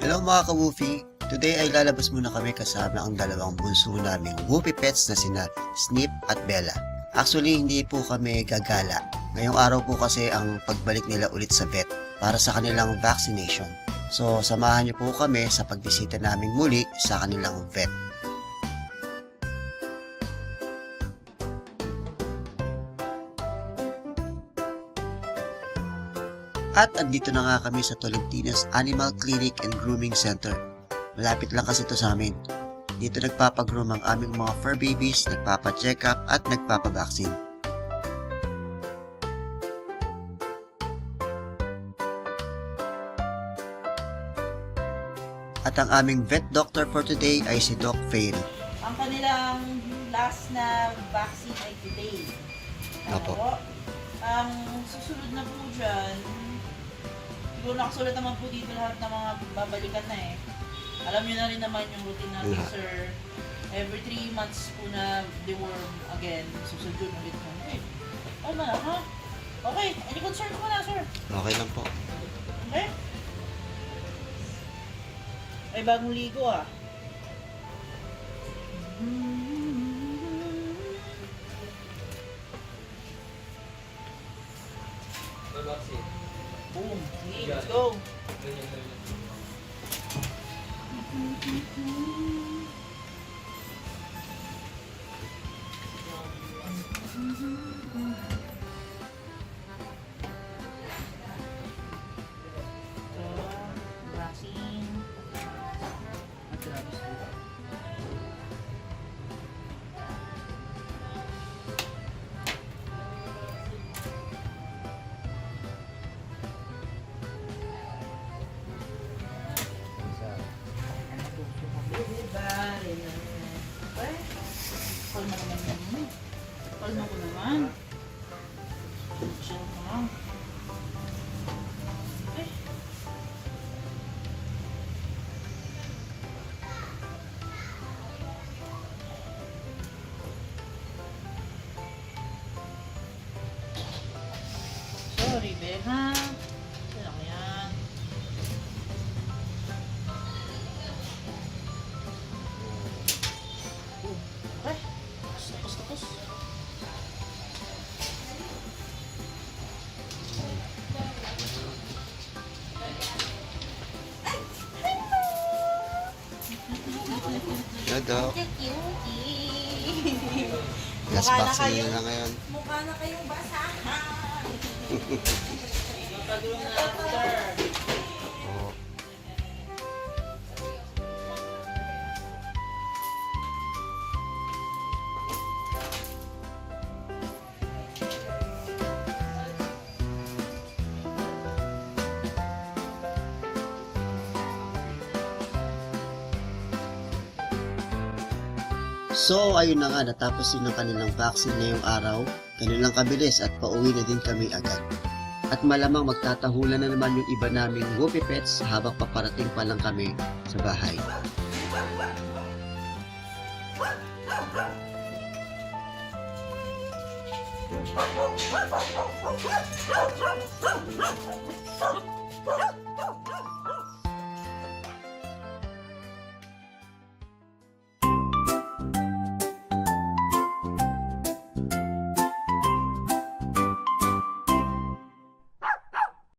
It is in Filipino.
Hello mga ka-Woofy! Today ay lalabas muna kami kasama ang dalawang bunso naming Woofy pets na sina Snip at Bella. Actually, hindi po kami gagala. Ngayong araw po kasi ang pagbalik nila ulit sa vet para sa kanilang vaccination. So, samahan niyo po kami sa pagbisita namin muli sa kanilang vet. At andito na nga kami sa Tolentinas Animal Clinic and Grooming Center. Malapit lang kasi ito sa amin. Dito nagpapagroom ang aming mga fur babies, nagpapa-check up at nagpapabaksin. At ang aming vet doctor for today ay si Doc Fairy. Ang kanilang last na vaccine ay today. Opo. Ang susunod na po dyan, siguro nakasulat naman po dito lahat ng mga babalikan na eh. Alam nyo na rin naman yung routine natin, sir. Every 3 months po na deworm again. Susunod yun ulit mo. Okay. Ano na, ha? Okay. Any concern ko na, sir? Okay lang po. Okay? Ay, bagong ligo ah. Boom. Sige, let's go. Vaccine. Kalma naman yun. Kalma ko naman. Siya ka. Eh. Sorry, babe, ha? Ito lang yan. Okay. Tapos. Hello, Doc. Cutie. Last Mukha na vaccine kayo. na ngayon. Mukha na kayong basahan. Pag-room na ako, sir. Oo. So, ayun na nga, natapos din ang kanilang vaccine ngayong araw. Ganun lang kabilis at pauwi na din kami agad. At malamang magtatahulan na naman yung iba naming Woofy pets habang paparating pa lang kami sa bahay.